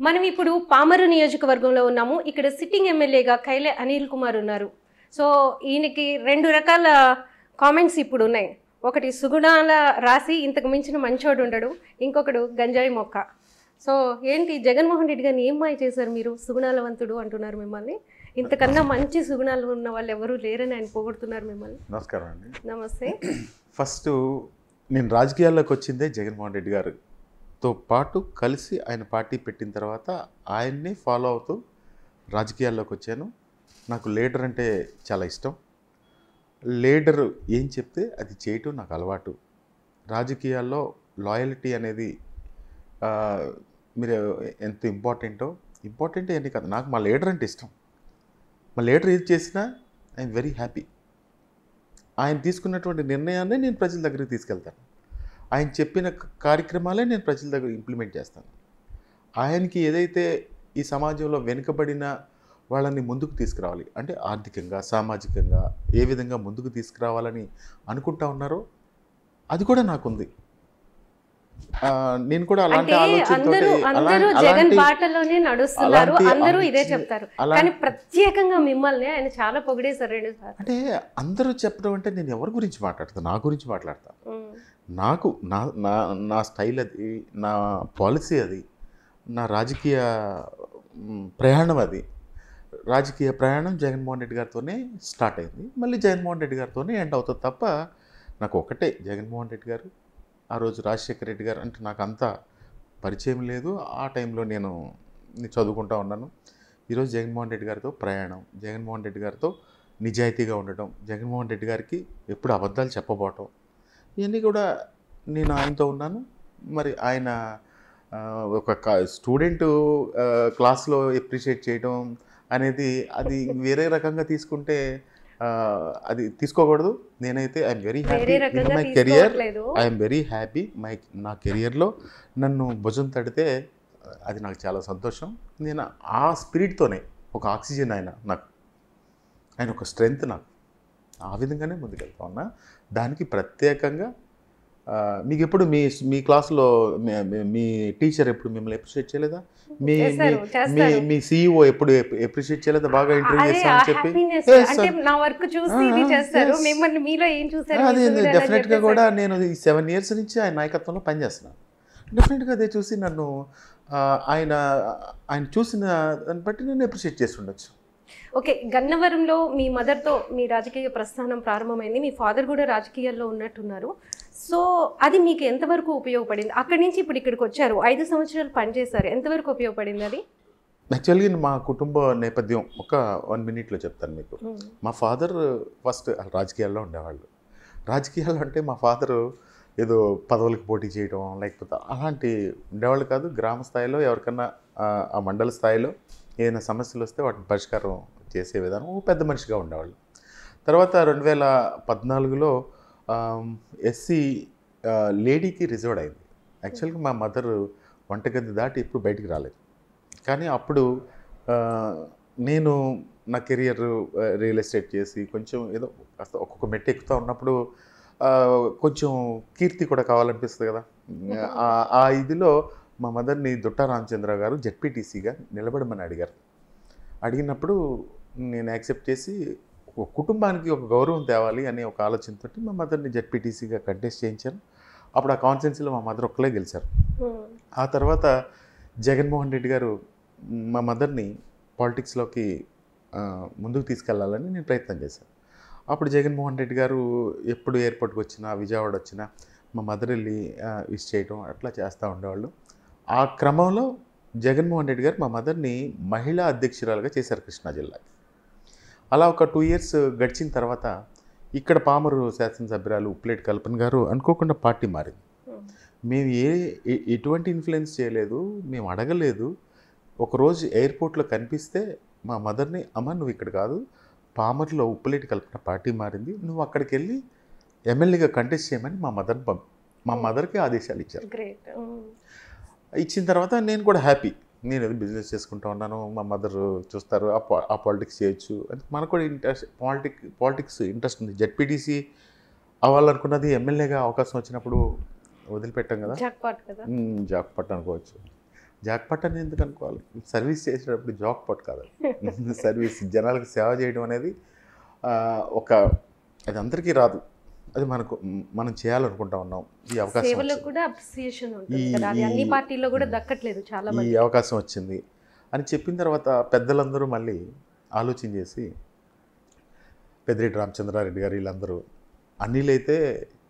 మనం ఇప్పుడు పామరు నియోజకవర్గంలో ఉన్నాము. ఇక్కడ సిట్టింగ్ ఎమ్మెల్యేగా కైలే అనిల్ కుమార్ ఉన్నారు. సో ఈయనకి 2 రకాల కామెంట్స్ ఇప్పుడు ఉన్నాయి. ఒకటి సుగుణాల రాసి ఇంతకు మించిన మంచోడు ఉండడు, ఇంకొకడు గంజాయి మొక్క. సో ఏంటి జగన్మోహన్ రెడ్డి గారిని ఏం మాయ చేశారు మీరు? సుగుణాలవంతుడు అంటున్నారు మిమ్మల్ని. ఇంతకన్నా మంచి సుగుణాలు ఉన్న వాళ్ళు ఎవరూ లేరని ఆయన పొగుడుతున్నారు మిమ్మల్ని. నమస్కారం అండి. నమస్తే. ఫస్ట్ నేను రాజకీయాల్లోకి వచ్చిందే జగన్మోహన్ రెడ్డి గారితో పాటు కలిసి ఆయన పార్టీ పెట్టిన తర్వాత ఆయన్ని ఫాలో అవుతూ రాజకీయాల్లోకి వచ్చాను. నాకు లీడర్ అంటే చాలా ఇష్టం. లీడర్ ఏం చెప్తే అది చేయటం నాకు అలవాటు. రాజకీయాల్లో లాయల్టీ అనేది మీరు ఎంత ఇంపార్టెంట్ అని కాదు, నాకు మా లీడర్ అంటే ఇష్టం. మా లీడర్ ఏది చేసినా ఐఎమ్ వెరీ హ్యాపీ. ఆయన తీసుకున్నటువంటి నిర్ణయాన్ని నేను ప్రజల దగ్గరికి తీసుకెళ్తాను. ఆయన చెప్పిన కార్యక్రమాలే నేను ప్రజల దగ్గర ఇంప్లిమెంట్ చేస్తాను. ఆయనకి ఏదైతే ఈ సమాజంలో వెనుకబడిన వాళ్ళని ముందుకు తీసుకురావాలి అంటే ఆర్థికంగా, సామాజికంగా ఏ విధంగా ముందుకు తీసుకురావాలని అనుకుంటా ఉన్నారో అది కూడా నాకుంది. నేను కూడా అలాంటి అందరూ జగన్ బాటలోనే నడుస్తున్నారు, అందరూ ఇదే చెప్తారు. కానీ ప్రత్యేకంగా మిమ్మల్ని ఆయన చాలా పొగిడేశారు 2 సార్లు. అంటే అందరూ చెప్పడం అంటే నేను ఎవరి గురించి మాట్లాడతాను? నా గురించి మాట్లాడతాను. నాకు నా స్టైల్ అది, నా పాలసీ అది, నా రాజకీయ ప్రయాణం అది. రాజకీయ ప్రయాణం జగన్మోహన్ రెడ్డి గారితోనే స్టార్ట్ అయింది, మళ్ళీ జగన్మోహన్ రెడ్డి గారితోనే ఎండ్ అవుతుంది తప్ప నాకు ఒకటే జగన్మోహన్ రెడ్డి గారు. ఆ రోజు రాజశేఖర రెడ్డి గారు అంటే నాకు అంత పరిచయం లేదు. ఆ టైంలో నేను చదువుకుంటా ఉన్నాను. ఈరోజు జగన్మోహన్ రెడ్డి గారితో ప్రయాణం, జగన్మోహన్ రెడ్డి గారితో నిజాయితీగా ఉండటం, జగన్మోహన్ రెడ్డి గారికి ఎప్పుడు అబద్ధాలు చెప్పబోవటం, ఇవన్నీ కూడా నేను ఆయనతో ఉన్నాను. మరి ఆయన ఒక స్టూడెంట్ క్లాస్లో ఎప్రిషియేట్ చేయడం అనేది అది వేరే రకంగా తీసుకుంటే అది తీసుకోకూడదు. నేనైతే I'm very happy in my career. I'm very happy నా కెరియర్లో నన్ను భుజం తడితే అది నాకు చాలా సంతోషం. నేను ఆ స్పిరిట్తోనే ఒక ఆక్సిజన్ ఆయన ఒక స్ట్రెంగ్త్ నాకు. ఆ విధంగానే ముందుకెళ్తా ఉన్నా. దానికి ప్రత్యేకంగా మీకు ఎప్పుడు మీ క్లాస్లో మీ టీచర్ ఎప్పుడు మిమ్మల్ని అప్రిషియేట్ చేయలేదా? మీ CEO ఎప్పుడు అప్రిషియేట్ చేయలేదా? బాగా ఇంటర్వ్యూ చేస్తామని చెప్పి అది డెఫినెట్గా కూడా నేను 7 years నుంచి ఆయన నాయకత్వంలో పనిచేస్తున్నాను. డెఫినెట్గా అదే చూసి నన్ను ఆయన చూసిన దాన్ని బట్టి నేను అప్రిషియేట్ చేసి ఉండొచ్చు. ఓకే, గన్నవరంలో మీ మదర్తో మీ రాజకీయ ప్రస్థానం ప్రారంభమైంది. మీ ఫాదర్ కూడా రాజకీయాల్లో ఉన్నట్టున్నారు. సో అది మీకు ఎంతవరకు ఉపయోగపడింది? అక్కడి నుంచి ఇప్పుడు ఇక్కడికి వచ్చారు, 5 సంవత్సరాలు పనిచేశారు. ఎంతవరకు ఉపయోగపడింది అది? యాక్చువల్గా మా కుటుంబ నేపథ్యం ఒక 1 minute చెప్తాను మీకు. మా ఫాదర్ ఫస్ట్ రాజకీయాల్లో ఉండేవాళ్ళు. రాజకీయాలు అంటే మా ఫాదరు ఏదో పదవులకు పోటీ చేయడం లేకపోతే అలాంటి ఉండేవాళ్ళు కాదు. గ్రామ స్థాయిలో ఎవరికన్నా ఆ మండల స్థాయిలో ఏదైనా సమస్యలు వస్తే వాటిని పరిష్కారం చేసే విధానం పెద్ద మనిషిగా ఉండేవాళ్ళు. తర్వాత 2014లో SC లేడీకి రిజర్వ్డ్ అయింది. యాక్చువల్గా మా మదర్ వంటగది దాటి ఎప్పుడు బయటికి రాలేదు. కానీ అప్పుడు నేను నా కెరియర్ రియల్ ఎస్టేట్ చేసి కొంచెం ఏదో కాస్త ఒక్కొక్క మెట్టు ఎక్కుతూ ఉన్నప్పుడు కొంచెం కీర్తి కూడా కావాలనిపిస్తుంది కదా. ఆ ఇదిలో మా మదర్ని దుట్టా రామచంద్ర గారు జెడ్పీటీసీగా నిలబడమని అడిగినప్పుడు నేను యాక్సెప్ట్ చేసి ఒక కుటుంబానికి ఒక గౌరవం తేవాలి అనే ఒక ఆలోచనతో మా మదర్ని జెడ్పీటీసీగా కంటెస్ట్ చేయించాను. అప్పుడు ఆ కాన్స్టిట్యున్సీలో మా మదర్ ఒక్కలే గెలిచారు. ఆ తర్వాత జగన్మోహన్ రెడ్డి గారు మా మదర్ని పాలిటిక్స్లోకి ముందుకు తీసుకెళ్లాలని నేను ప్రయత్నం చేశాను. అప్పుడు జగన్మోహన్ రెడ్డి గారు ఎప్పుడు ఎయిర్పోర్ట్కి వచ్చినా, విజయవాడ వచ్చినా మా మదర్ వెళ్ళి విష్ చేయడం అట్లా చేస్తూ ఉండేవాళ్ళు. ఆ క్రమంలో జగన్మోహన్ రెడ్డి గారు మా మదర్ని మహిళా అధ్యక్షురాలుగా చేశారు కృష్ణా జిల్లాకి. అలా ఒక 2 years గడిచిన తర్వాత ఇక్కడ పామరు శాసనసభ్యురాలు ఉప్పిలేటి కల్పన గారు అనుకోకుండా పార్టీ మారింది. మేము ఎటువంటి ఇన్ఫ్లుయెన్స్ చేయలేదు, మేము అడగలేదు. ఒకరోజు ఎయిర్పోర్ట్లో కనిపిస్తే మా మదర్ని, అమ్మ నువ్వు ఇక్కడ కాదు, పామర్లో ఉప్పిలేటి కల్పన పార్టీ మారింది, నువ్వు అక్కడికి వెళ్ళి ఎమ్మెల్యేగా కంటెస్ట్ చేయమని మా మదర్కి ఆదేశాలు ఇచ్చారు. ఇచ్చిన తర్వాత నేను కూడా హ్యాపీ. నేను ఏదో బిజినెస్ చేసుకుంటూ ఉన్నాను, మా మదర్ చూస్తారు, ఆ పాలిటిక్స్ చేయొచ్చు అంటే మనకు కూడా పాలిటిక్స్ ఇంట్రెస్ట్ ఉంది. జెడ్పీటీసీ అవ్వాలనుకున్నది ఎమ్మెల్యేగా అవకాశం వచ్చినప్పుడు వదిలిపెట్టాం కదా, జాక్పాట్ అనుకోవచ్చు. జాక్పాట్ అని ఎందుకు అనుకోవాలి? సర్వీస్ చేసేటప్పుడు జాక్పాట్ కాదు, సర్వీస్, జనాలకు సేవ చేయడం అనేది ఒక, అది అందరికీ రాదు, అది మనం చేయాలనుకుంటా ఉన్నాం. ఈ అవకాశం సేవలో కూడా అప్రిసియేషన్ ఉంటుంది కదా, అది అన్ని పార్టీల్లో కూడా దక్కట్లేదు చాలా మంది. ఈ అవకాశం వచ్చింది అని చెప్పిన తర్వాత పెద్దలందరూ మళ్ళీ ఆలోచన చేసి, పెద్దిరెడ్డి రామచంద్రారెడ్డి గారు వీళ్ళందరూ, అనిల్ అయితే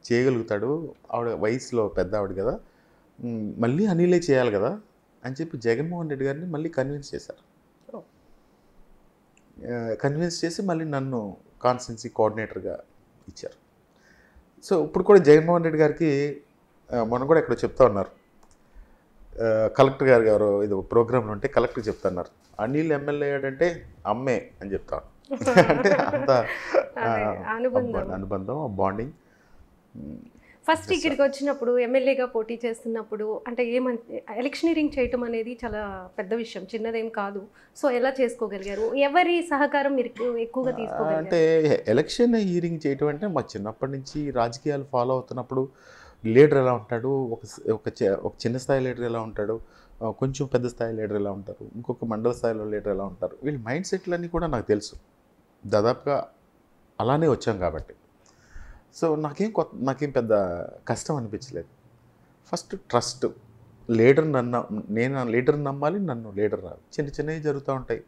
చేయగలుగుతాడు, ఆవిడ వయసులో పెద్ద ఆవిడ కదా, మళ్ళీ అనిలే చేయాలి కదా అని చెప్పి జగన్మోహన్ రెడ్డి గారిని మళ్ళీ కన్విన్స్ చేశారు. కన్విన్స్ చేసి మళ్ళీ నన్ను కాన్స్టిట్యున్సీ కోఆర్డినేటర్గా ఇచ్చారు. సో ఇప్పుడు కూడా జగన్మోహన్ రెడ్డి గారికి మొన్న కూడా ఇక్కడ చెప్తా ఉన్నారు, కలెక్టర్ గారు గారు ఇది ప్రోగ్రాంలో ఉంటే కలెక్టర్ చెప్తున్నారు, అనిల్ ఎమ్మెల్యే అంటే అమ్మే అని చెప్తాను. అంటే అంత అనుబంధం, బాండింగ్. ఫస్ట్ ఇక్కడికి వచ్చినప్పుడు ఎమ్మెల్యేగా పోటీ చేస్తున్నప్పుడు అంటే ఎలక్షనీరింగ్ చేయటం అనేది చాలా పెద్ద విషయం, చిన్నదేం కాదు. సో ఎలా చేసుకోగలిగారు? ఎవరి సహకారం మీరు ఎక్కువగా తీసుకోగలిగారు? అంటే ఎలక్షన్ హీరింగ్ చేయటం అంటే మా చిన్నప్పటి నుంచి రాజకీయాలు ఫాలో అవుతున్నప్పుడు లీడర్ ఎలా ఉంటాడు, ఒక చిన్న స్థాయి లీడర్ ఎలా ఉంటాడు, కొంచెం పెద్ద స్థాయి లీడర్ ఎలా ఉంటారు, ఇంకొక మండల స్థాయిలో లీడర్ ఎలా ఉంటారు, వీళ్ళ మైండ్ సెట్లన్నీ కూడా నాకు తెలుసు. దాదాపుగా అలానే వచ్చాం కాబట్టి. సో నాకేం పెద్ద కష్టం అనిపించలేదు. ఫస్ట్ ట్రస్ట్, నేను లీడర్ నమ్మాలి, నన్ను లీడర్ రాదు. చిన్నవి జరుగుతూ ఉంటాయి.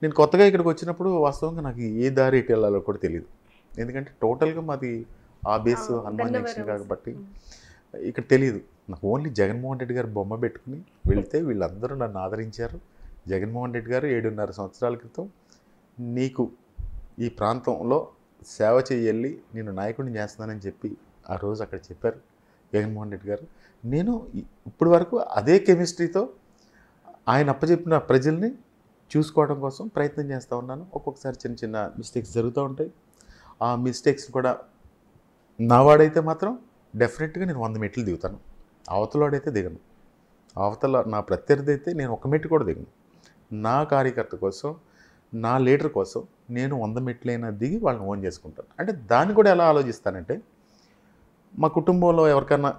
నేను కొత్తగా ఇక్కడికి వచ్చినప్పుడు వాస్తవంగా నాకు ఏ దారి ఎటు వెళ్ళాలో కూడా తెలియదు. ఎందుకంటే టోటల్గా మాది ఆ బేస్ హనుమాన్ జంక్షన్ కాబట్టి ఇక్కడ తెలియదు. నాకు ఓన్లీ జగన్మోహన్ రెడ్డి గారు బొమ్మ పెట్టుకుని వెళ్తే వీళ్ళందరూ నన్ను ఆదరించారు. జగన్మోహన్ రెడ్డి గారు 7.5 సంవత్సరాల క్రితం నీకు ఈ ప్రాంతంలో సేవ చేయాలి, నేను నాయకుడిని చేస్తున్నానని చెప్పి ఆ రోజు అక్కడ చెప్పారు జగన్మోహన్ రెడ్డి గారు. నేను ఇప్పటి వరకు అదే కెమిస్ట్రీతో ఆయన అప్పచెప్పిన ప్రజల్ని చూసుకోవడం కోసం ప్రయత్నం చేస్తూ ఉన్నాను. ఒక్కొక్కసారి చిన్న మిస్టేక్స్ జరుగుతూ ఉంటాయి. ఆ మిస్టేక్స్ కూడా నావాడైతే మాత్రం డెఫినెట్గా నేను 100 మెట్లు దిగుతాను. అవతలవాడైతే దిగను. అవతల నా ప్రత్యర్థి అయితే నేను 1 మెట్టు కూడా దిగను. నా కార్యకర్త కోసం, నా లీడర్ కోసం నేను 100 మెట్లైనా దిగి వాళ్ళని ఓన్ చేసుకుంటాను. అంటే దాన్ని కూడా ఎలా ఆలోచిస్తానంటే, మా కుటుంబంలో ఎవరికన్నా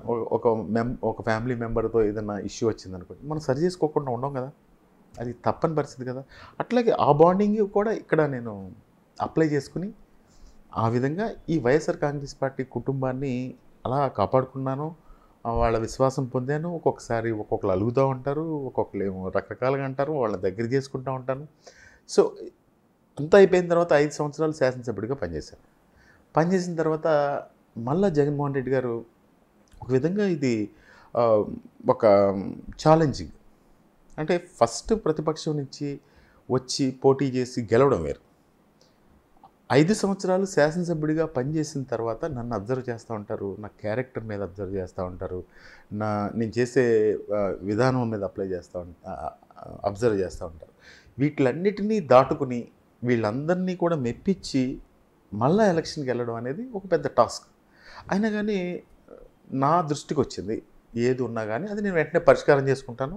ఒక ఫ్యామిలీ మెంబర్తో ఏదైనా ఇష్యూ వచ్చిందనుకోండి, మనం సరి చేసుకోకుండా ఉండం కదా, అది తప్పని పరిస్థితి కదా. అట్లాగే ఆ బాండింగ్ కూడా ఇక్కడ నేను అప్లై చేసుకుని ఆ విధంగా ఈ వైఎస్ఆర్ కాంగ్రెస్ పార్టీ కుటుంబాన్ని అలా కాపాడుకున్నాను. వాళ్ళ విశ్వాసం పొందాను. ఒక్కొక్కసారి ఒక్కొక్కరు అలుగుతూ ఉంటారు, ఒక్కొక్కరు ఏమో రకరకాలుగా అంటారు, వాళ్ళ దగ్గర చేసుకుంటూ ఉంటాను. సో అంతా అయిపోయిన తర్వాత 5 సంవత్సరాలు శాసనసభ్యుడిగా పనిచేశాను. పనిచేసిన తర్వాత మళ్ళా జగన్మోహన్ రెడ్డి గారు ఒక విధంగా ఇది ఒక ఛాలెంజింగ్. అంటే ఫస్ట్ ప్రతిపక్షం నుంచి వచ్చి పోటీ చేసి గెలవడం వేరు. 5 సంవత్సరాలు శాసనసభ్యుడిగా పనిచేసిన తర్వాత నన్ను అబ్జర్వ్ చేస్తూ ఉంటారు, నా క్యారెక్టర్ మీద అబ్జర్వ్ చేస్తూ ఉంటారు, నేను చేసే విధానం మీద అబ్జర్వ్ చేస్తూ ఉంటారు. వీటిలన్నిటినీ దాటుకుని వీళ్ళందరినీ కూడా మెప్పించి మళ్ళీ ఎలక్షన్కి వెళ్ళడం అనేది ఒక పెద్ద టాస్క్. అయినా కానీ నా దృష్టికి వచ్చింది ఏది ఉన్నా కానీ అది నేను వెంటనే పరిష్కారం చేసుకుంటాను.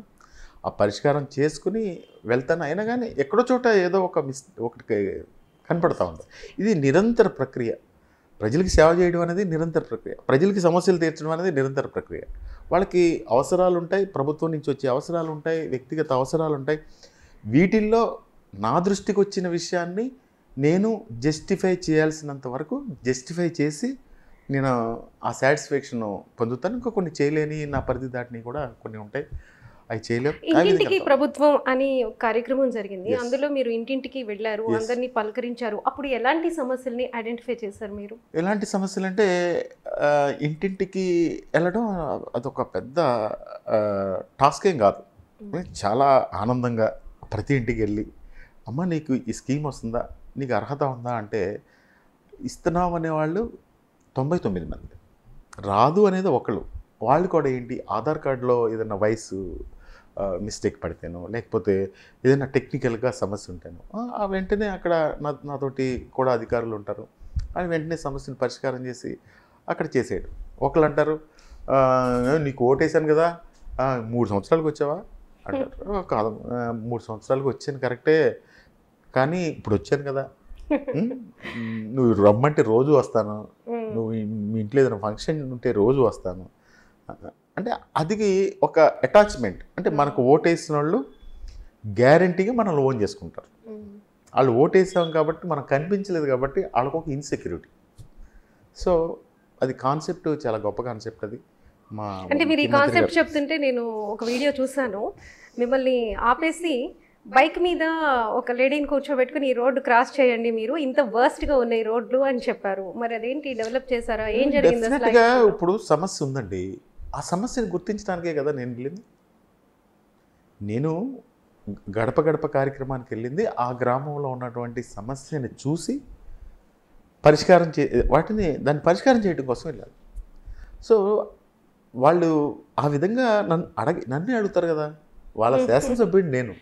ఆ పరిష్కారం చేసుకుని వెళ్తాను. అయినా కానీ ఎక్కడో చోట ఏదో ఒకటి కనపడతా ఉంది. ఇది నిరంతర ప్రక్రియ. ప్రజలకి సేవ చేయడం అనేది నిరంతర ప్రక్రియ. ప్రజలకి సమస్యలు తీర్చడం అనేది నిరంతర ప్రక్రియ. వాళ్ళకి అవసరాలు ఉంటాయి, ప్రభుత్వం నుంచి వచ్చే అవసరాలు ఉంటాయి, వ్యక్తిగత అవసరాలు ఉంటాయి. వీటిల్లో నా దృష్టికి వచ్చిన విషయాన్ని నేను జస్టిఫై చేయాల్సినంత వరకు జస్టిఫై చేసి నేను ఆ సాటిస్ఫాక్షన్ పొందుతాను. ఇంకా కొన్ని చేయలేని, నా పరిధి దాటిని కూడా కొన్ని ఉంటాయి, అవి చేయలేము. ఇంటింటికి ప్రభుత్వం అని ఒక కార్యక్రమం జరిగింది. అందులో మీరు ఇంటింటికి వెళ్ళారు, అందరినీ పలకరించారు. అప్పుడు ఎలాంటి సమస్యల్ని ఐడెంటిఫై చేశారు మీరు? ఎలాంటి సమస్యలు అంటే, ఇంటింటికి వెళ్ళడం అదొక పెద్ద టాస్క్ ఏం కాదు. చాలా ఆనందంగా ప్రతి ఇంటికి వెళ్ళి, అమ్మ నీకు ఈ స్కీమ్ వస్తుందా, నీకు అర్హత ఉందా అంటే ఇస్తున్నాం అనేవాళ్ళు 99 మంది, రాదు అనేది ఒకళ్ళు. వాళ్ళు కూడా ఏంటి, ఆధార్ కార్డులో ఏదైనా వయసు మిస్టేక్ పడితేనో, లేకపోతే ఏదైనా టెక్నికల్గా సమస్య ఉంటేనో వెంటనే అక్కడ నాతోటి కూడా అధికారులు ఉంటారు. అని వెంటనే సమస్యను పరిష్కారం చేసి అక్కడ చేసేయడం. ఒకళ్ళు అంటారు, నీకు ఓటేసాను కదా, 3 సంవత్సరాలకు వచ్చావా అంటారు. కాదు, 3 సంవత్సరాలకు వచ్చాను కరెక్టే, కానీ ఇప్పుడు వచ్చాను కదా, నువ్వు రమ్మంటే రోజు వస్తాను, నువ్వు మీ ఇంట్లో ఏదైనా ఫంక్షన్ ఉంటే రోజు వస్తాను, అంటే అది ఒక అటాచ్మెంట్. అంటే మనకు ఓటేసిన వాళ్ళు గ్యారంటీగా మనల్ని ఓన్ చేసుకుంటారు. వాళ్ళు ఓటేసాం కాబట్టి మనకు కనిపించలేదు కాబట్టి వాళ్ళకు ఒక ఇన్సెక్యూరిటీ. సో అది కాన్సెప్ట్ చాలా గొప్ప కాన్సెప్ట్ అది. మా అంటే మీరు ఈ కాన్సెప్ట్ చెప్తుంటే నేను ఒక వీడియో చూసాను, మిమ్మల్ని ఆపేసి బైక్ మీద ఒక లేడీని కూర్చోబెట్టుకుని ఈ రోడ్డు క్రాస్ చేయండి, మీరు ఇంత వర్స్ట్గా ఉన్నాయి రోడ్లు అని చెప్పారు. మరి అదేంటి, డెవలప్ చేశారా, ఏం జరిగింది? డెఫినెట్గా ఇప్పుడు సమస్య ఉందండి. ఆ సమస్యను గుర్తించడానికే కదా నేను వెళ్ళింది. నేను గడప గడప కార్యక్రమానికి వెళ్ళింది ఆ గ్రామంలో ఉన్నటువంటి సమస్యని చూసి పరిష్కారం దాన్ని పరిష్కారం చేయడం కోసం వెళ్ళాలి. సో వాళ్ళు ఆ విధంగా నన్నే అడుగుతారు కదా, వాళ్ళ శాసనసభ్యుడు నేను,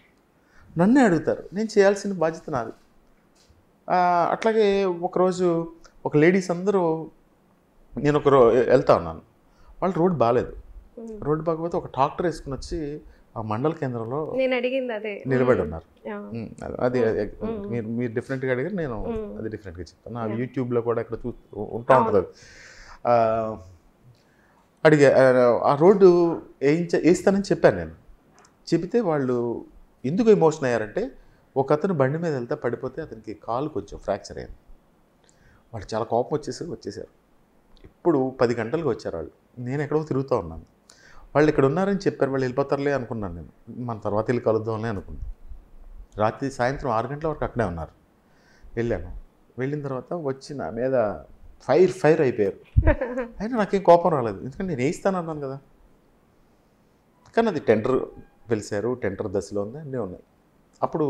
నన్నే అడుగుతారు, నేను చేయాల్సిన బాధ్యత నాది. అట్లాగే ఒకరోజు ఒక లేడీస్ అందరూ, నేను వెళ్తా ఉన్నాను, వాళ్ళు రోడ్డు బాగాలేదు. రోడ్డు బాగపోతే ఒక ట్రాక్టర్ వేసుకుని వచ్చి ఆ మండల కేంద్రంలో నిలబడి ఉన్నారు. అది మీరు డిఫరెంట్గా అడిగారు, నేను అది డిఫరెంట్గా చెప్తాను. ఆ యూట్యూబ్లో కూడా ఇక్కడ ఉంటా ఉంటుంది. అడిగా, ఆ రోడ్డు వేస్తానని చెప్పాను నేను. చెబితే వాళ్ళు ఎందుకు ఎమోషన్ అయ్యారంటే, ఒక అతను బండి మీద వెళ్తే పడిపోతే అతనికి కాలు కొంచెం ఫ్రాక్చర్ అయింది. వాళ్ళు చాలా కోపం వచ్చేసారు. ఇప్పుడు 10 గంటలకు వచ్చారు వాళ్ళు. నేను ఎక్కడో తిరుగుతూ ఉన్నాను. వాళ్ళు ఇక్కడ ఉన్నారని చెప్పారు, వాళ్ళు వెళ్ళిపోతారులే అనుకున్నాను నేను. మన తర్వాత వెళ్ళి కలుద్దాంలే అనుకున్నాను. సాయంత్రం 6 గంటల వరకు అక్కడే ఉన్నారు. వెళ్ళాను. వెళ్ళిన తర్వాత వచ్చి నా మీద ఫైర్ అయిపోయారు. అయినా నాకేం కోపం రాలేదు, ఎందుకంటే నేను వేయిస్తాను అన్నాను కదా. కానీ అది టెండర్ పిలిచారు, టెండర్ దశలో ఉంది, అన్నీ ఉన్నాయి. అప్పుడు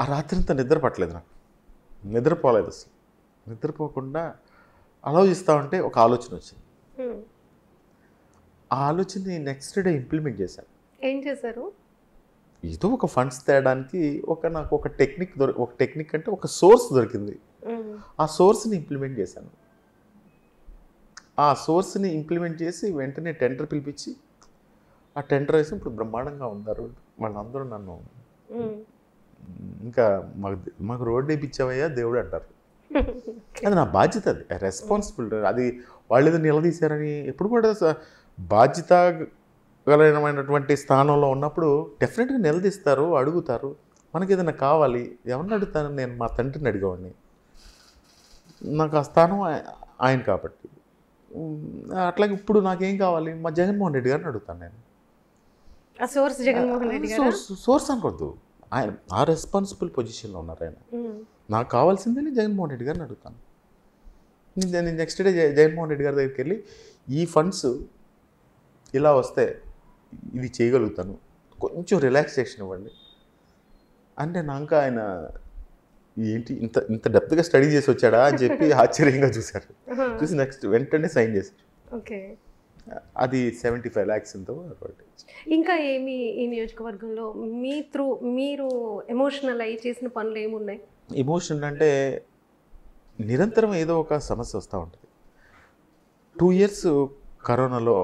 ఆ రాత్రి అంతా నిద్ర పట్టలేదు నాకు, నిద్రపోలేదు అసలు. నిద్రపోకుండా ఆలోచిస్తూ ఉంటే ఒక ఆలోచన వచ్చింది. ఆ ఆలోచనని నెక్స్ట్ డే ఇంప్లిమెంట్ చేశాను. ఏం చేశారు? ఏదో ఒక ఫండ్స్ తేయడానికి నాకు ఒక టెక్నిక్ అంటే ఒక సోర్స్ దొరికింది. ఆ సోర్స్ని ఇంప్లిమెంట్ చేశాను. ఆ సోర్స్ని ఇంప్లిమెంట్ చేసి వెంటనే టెండర్ పిలిపించి ఆ టెండర్ వేసి ఇప్పుడు బ్రహ్మాండంగా ఉన్నారు వాళ్ళందరూ. నన్ను ఇంకా మాకు రోడ్డు వేయించావయ్యా దేవుడు అంటారు. అది నా బాధ్యత, అది రెస్పాన్సిబిలిటీ. అది వాళ్ళు ఏదో నిలదీశారని ఎప్పుడు కూడా బాధ్యత గలమైనటువంటి స్థానంలో ఉన్నప్పుడు డెఫినెట్గా నిలదీస్తారు, అడుగుతారు. మనకి ఏదైనా కావాలి, ఎవరిని అడుగుతాను? నేను మా తండ్రిని అడిగేవాడిని. నాకు ఆ స్థానం ఆయన కాబట్టి. అట్లాగే ఇప్పుడు నాకేం కావాలి, మా జగన్మోహన్ రెడ్డి గారిని అడుగుతాను నేను. సోర్స్ అనుకోద్దు, ఆయన ఆ రెస్పాన్సిబుల్ పొజిషన్లో ఉన్నారు ఆయన. నాకు కావాల్సిందే నేను జగన్మోహన్ రెడ్డి గారిని అడుగుతాను. నేను నెక్స్ట్ డే జగన్మోహన్ రెడ్డి గారి దగ్గరికి వెళ్ళి, ఈ ఫండ్స్ ఇలా వస్తే ఇది చేయగలుగుతాను, కొంచెం రిలాక్సేషన్ ఇవ్వండి అంటే, నాకు ఆయన ఏంటి ఇంత డెప్త్గా స్టడీ చేసి వచ్చాడా అని చెప్పి ఆశ్చర్యంగా చూశారు. చూసి నెక్స్ట్ వెంటనే సైన్ చేశారు. ఓకే, అది 75 lakhs ఎంతో. ఇంకా ఏమి ఈ నియోజకవర్గంలో మీరు ఎమోషనల్ అయ్యి చేసిన పనులు ఏమున్నాయి? ఎమోషన్ అంటే నిరంతరం ఏదో ఒక సమస్య వస్తూ ఉంటుంది. 2 years కరోనాలో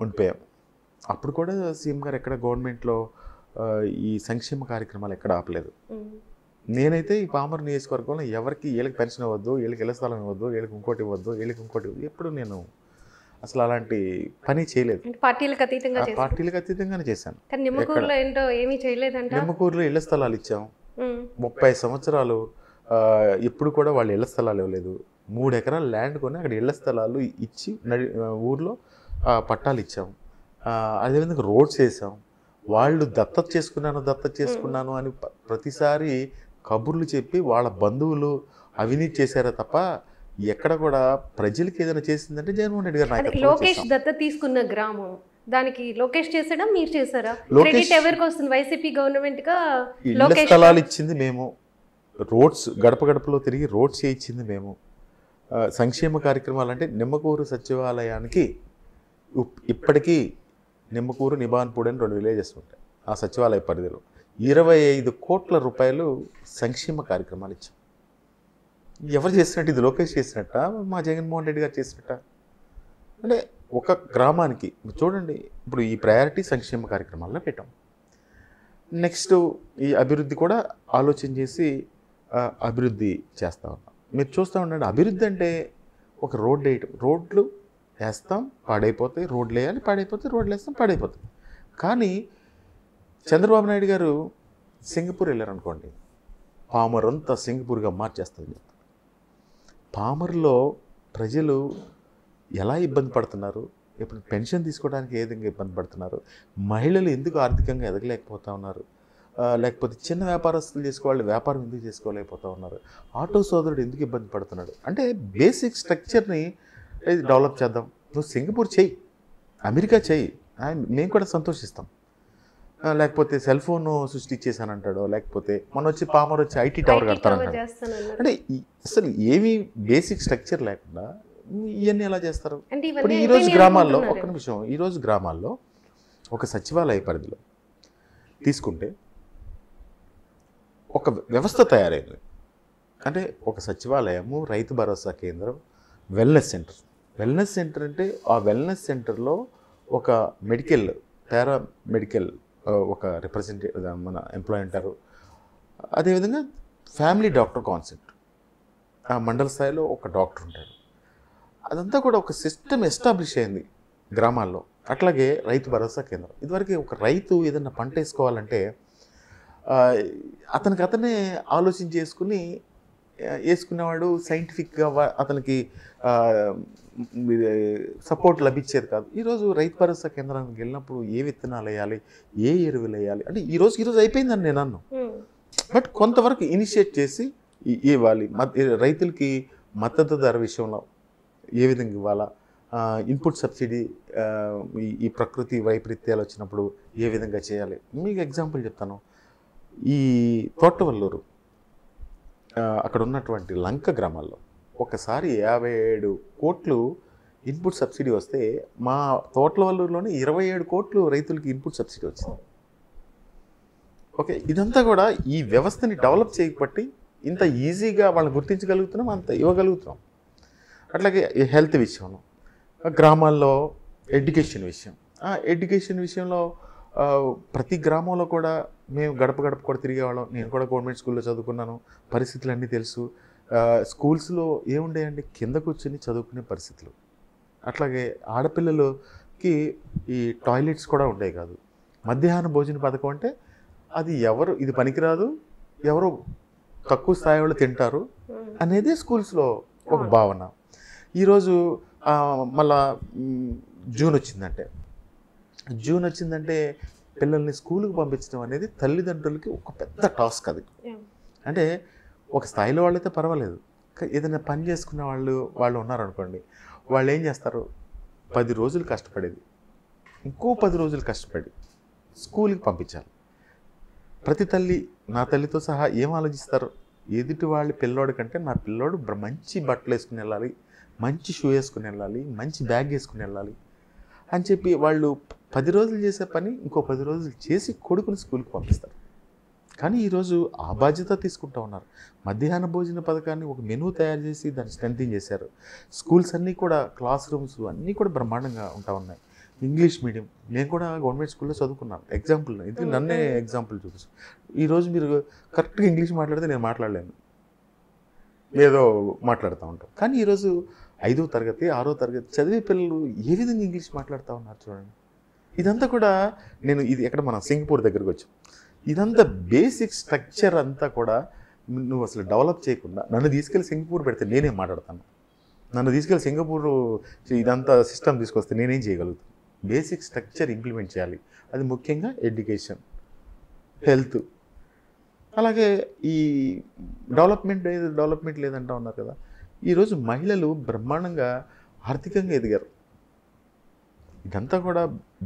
ఉండిపోయాం. అప్పుడు కూడా సీఎం గారు ఎక్కడ గవర్నమెంట్లో ఈ సంక్షేమ కార్యక్రమాలు ఎక్కడ ఆపలేదు. నేనైతే ఈ పామర్ నియోజకవర్గంలో ఎవరికి వీళ్ళకి పెన్షన్ ఇవ్వద్దు, వీళ్ళకి ఇళ్ల స్థలం ఇవ్వద్దు, వీళ్ళకి ఇంకోటి ఇవ్వద్దు, వీళ్ళకి ఇంకోటి ఇవ్వద్దు, ఎప్పుడు నేను అసలు అలాంటి పని చేయలేదు. పార్టీలకు అతీతంగానే చేశాను. నిమ్మకూరులో ఏంటో ఏమీ చేయలేదంట. నిమ్మకూరులో ఇళ్ల స్థలాలు ఇచ్చాం. 30 సంవత్సరాలు ఎప్పుడు కూడా వాళ్ళు ఇళ్ల స్థలాలు ఇవ్వలేదు. 3 ఎకరాల ల్యాండ్ కొని అక్కడ ఇళ్ల స్థలాలు ఇచ్చి ఊర్లో పట్టాలు ఇచ్చాం. అదేవిధంగా రోడ్స్ వేసాం. వాళ్ళు దత్తత చేసుకున్నాను అని ప్రతిసారి కబుర్లు చెప్పి వాళ్ళ బంధువులు అవినీతి చేశారా తప్ప ఎక్కడ కూడా ప్రజలకి ఏదైనా చేసిందంటే జగన్మోహన్ రెడ్డి గారు. లోకేష్ దత్తత తీసుకున్న గ్రామం, దానికి లోకేష్ చేసాడా, మీరు చేశారా? క్రెడిట్ ఎవరికి వస్తుంది? వైసీపీ గవర్నమెంట్ గా ఇళ్ల స్థలాలు ఇచ్చింది మేము, రోడ్స్ గడప గడపలో తిరిగి రోడ్స్ ఇచ్చింది మేము. సంక్షేమ కార్యక్రమాలు అంటే నిమ్మకూరు సచివాలయానికి ఇప్పటికీ నిమ్మకూరు, నిబాన్పూడి అని 2 villages ఉంటాయి. ఆ సచివాలయ పరిధిలో 25 కోట్ల రూపాయలు సంక్షేమ కార్యక్రమాలు ఇచ్చాం. ఎవరు చేసినట్టు? ఇది లోకేష్ చేసినట్ట, మా జగన్మోహన్ రెడ్డి గారు చేసినట్ట? అంటే ఒక గ్రామానికి చూడండి, ఇప్పుడు ఈ ప్రయారిటీ సంక్షేమ కార్యక్రమాల్లో పెట్టాం. నెక్స్ట్ ఈ అభివృద్ధి కూడా ఆలోచన చేసి అభివృద్ధి చేస్తూ ఉన్నాం. మీరు చూస్తూ ఉండండి, అభివృద్ధి అంటే ఒక రోడ్లు వేస్తాం, పాడైపోతాయి, రోడ్లు వేయాలి, పాడైపోతాయి, రోడ్లు వేస్తాం, పాడైపోతాయి. కానీ చంద్రబాబు నాయుడు గారు సింగపూర్ వెళ్ళారనుకోండి, పామర్ అంతా సింగపూర్గా మార్చేస్తుంది. పామర్లో ప్రజలు ఎలా ఇబ్బంది పడుతున్నారు, ఇప్పుడు పెన్షన్ తీసుకోవడానికి ఏ విధంగా ఇబ్బంది పడుతున్నారు, మహిళలు ఎందుకు ఆర్థికంగా ఎదగలేకపోతూ ఉన్నారు, లేకపోతే చిన్న వ్యాపారస్తులు చేసుకోవాలి వ్యాపారం ఎందుకు చేసుకోలేకపోతూ ఉన్నారు, ఆటో సోదరుడు ఎందుకు ఇబ్బంది పడుతున్నాడు అంటే బేసిక్ స్ట్రక్చర్ని డెవలప్ చేద్దాం. నువ్వు సింగపూర్ చెయ్యి, అమెరికా చెయ్యి, మేము కూడా సంతోషిస్తాం. లేకపోతే సెల్ ఫోన్ సృష్టించేసానంటాడో, లేకపోతే మన వచ్చి పామర్ వచ్చి ఐటీ టవర్ కడతారంటాడు. అంటే అసలు ఏమీ బేసిక్ స్ట్రక్చర్ లేకుండా ఇవన్నీ ఎలా చేస్తారు? ఇప్పుడు ఈరోజు గ్రామాల్లో ఒక్క నిమిషం, ఈరోజు గ్రామాల్లో ఒక సచివాలయ పరిధిలో తీసుకుంటే ఒక వ్యవస్థ తయారైంది. అంటే ఒక సచివాలయము, రైతు భరోసా కేంద్రం, వెల్నెస్ సెంటర్. వెల్నెస్ సెంటర్ అంటే ఆ వెల్నెస్ సెంటర్లో ఒక మెడికల్, పారామెడికల్ ఒక రిప్రజెంటేటివ్ మన ఎంప్లాయీ ఉంటారు. అదేవిధంగా ఫ్యామిలీ డాక్టర్ కాన్సెప్ట్, ఆ మండల స్థాయిలో ఒక డాక్టర్ ఉంటాడు. అదంతా కూడా ఒక సిస్టమ్ ఎస్టాబ్లిష్ అయింది గ్రామాల్లో. అట్లాగే రైతు భరోసా కేంద్రం. ఇదివరకు ఒక రైతు ఏదైనా పంట వేసుకోవాలంటే అతనే ఆలోచించి వేసుకునేవాడు. సైంటిఫిక్గా అతనికి సపోర్ట్ లభించేది కాదు. ఈరోజు రైతు భరోసా కేంద్రానికి వెళ్ళినప్పుడు ఏ విత్తనాలు వేయాలి, ఏ ఎరువులు వేయాలి అంటే ఈరోజు అయిపోయిందని నేను అన్నాను. బట్ కొంతవరకు ఇనిషియేట్ చేసి ఇవ్వాలి. రైతులకి మద్దతు ధర విషయంలో ఏ విధంగా ఇవ్వాలా, ఇన్పుట్ సబ్సిడీ ఈ ప్రకృతి వైపరీత్యాలు వచ్చినప్పుడు ఏ విధంగా చేయాలి. మీకు ఎగ్జాంపుల్ చెప్తాను. ఈ తోటవల్లూరు అక్కడ ఉన్నటువంటి లంక గ్రామాల్లో ఒకసారి 57 కోట్లు ఇన్పుట్ సబ్సిడీ వస్తే మా తోటవల్లూరులోనే 27 కోట్లు రైతులకి ఇన్పుట్ సబ్సిడీ వచ్చింది. ఓకే, ఇదంతా కూడా ఈ వ్యవస్థని డెవలప్ చేయబట్టి ఇంత ఈజీగా వాళ్ళని గుర్తించగలుగుతున్నాం, అంత ఇవ్వగలుగుతున్నాం. అట్లాగే హెల్త్ విషయంలో, గ్రామాల్లో ఎడ్యుకేషన్ విషయంలో ప్రతి గ్రామంలో కూడా మేము గడప కూడా తిరిగేవాళ్ళం. నేను కూడా గవర్నమెంట్ స్కూల్లో చదువుకున్నాను, పరిస్థితులు అన్నీ తెలుసు. స్కూల్స్లో ఏముండేయండి, కింద కూర్చొని చదువుకునే పరిస్థితులు. అట్లాగే ఆడపిల్లలకి ఈ టాయిలెట్స్ కూడా ఉండేవి కాదు. మధ్యాహ్న భోజన పథకం అంటే అది ఇది పనికిరాదు, ఎవరో తక్కువ స్థాయి వాళ్ళు తింటారు అనేది స్కూల్స్లో ఒక భావన. ఈరోజు మళ్ళా జూన్ వచ్చిందంటే పిల్లల్ని స్కూల్కి పంపించడం అనేది తల్లిదండ్రులకి ఒక పెద్ద టాస్క్. అది అంటే ఒక స్థాయిలో వాళ్ళైతే పర్వాలేదు, ఏదైనా పని చేసుకునే వాళ్ళు ఉన్నారనుకోండి, వాళ్ళు ఏం చేస్తారు, 10 రోజులు కష్టపడేది ఇంకో 10 రోజులు కష్టపడి స్కూల్కి పంపించాలి. ప్రతి తల్లి, నా తల్లితో సహా ఏం ఆలోచిస్తారు, ఎదుటి వాళ్ళ పిల్లోడి కంటే నా పిల్లోడు మంచి బట్టలు వేసుకుని వెళ్ళాలి, మంచి షూ వేసుకుని వెళ్ళాలి, మంచి బ్యాగ్ వేసుకుని వెళ్ళాలి అని చెప్పి వాళ్ళు 10 రోజులు చేసే పని ఇంకో 10 రోజులు చేసి కొడుకుని స్కూల్కి పంపిస్తారు. కానీ ఈరోజు ఆ బాధ్యత తీసుకుంటూ ఉన్నారు. మధ్యాహ్న భోజన పథకాన్ని ఒక మెనూ తయారు చేసి దాన్ని స్ట్రెంథెన్ చేశారు. స్కూల్స్ అన్నీ కూడా, క్లాస్ రూమ్స్ అన్నీ కూడా బ్రహ్మాండంగా ఉంటా ఉన్నాయి. ఇంగ్లీష్ మీడియం, నేను కూడా గవర్నమెంట్ స్కూల్లో చదువుకున్నాను. ఎగ్జాంపుల్ ఇది నన్నే ఎగ్జాంపుల్ చూపించు. ఈరోజు మీరు కరెక్ట్గా ఇంగ్లీష్ మాట్లాడితే నేను మాట్లాడలేను, ఏదో మాట్లాడుతూ ఉంటాం. కానీ ఈరోజు 5వ తరగతి 6వ తరగతి చదివే పిల్లలు ఏ విధంగా ఇంగ్లీష్ మాట్లాడుతూ ఉన్నారు చూడండి. ఇదంతా కూడా ఇది ఎక్కడ మనం సింగపూర్ దగ్గరికి వచ్చాం. ఇదంతా బేసిక్ స్ట్రక్చర్ అంతా కూడా నువ్వు అసలు డెవలప్ చేయకుండా నన్ను తీసుకెళ్ళి సింగపూర్ పెడితే నేనేం మాట్లాడతాను, నన్ను తీసుకెళ్ళి సింగపూర్ ఇదంతా సిస్టమ్ తీసుకొస్తే నేనేం చేయగలుగుతాను. బేసిక్ స్ట్రక్చర్ ఇంప్లిమెంట్ చేయాలి. అది ముఖ్యంగా ఎడ్యుకేషన్, హెల్త్. అలాగే ఈ డెవలప్మెంట్ లేదంటా ఉన్నారు కదా. ఈరోజు మహిళలు బ్రహ్మాండంగా ఆర్థికంగా ఎదిగారు. ఇదంతా కూడా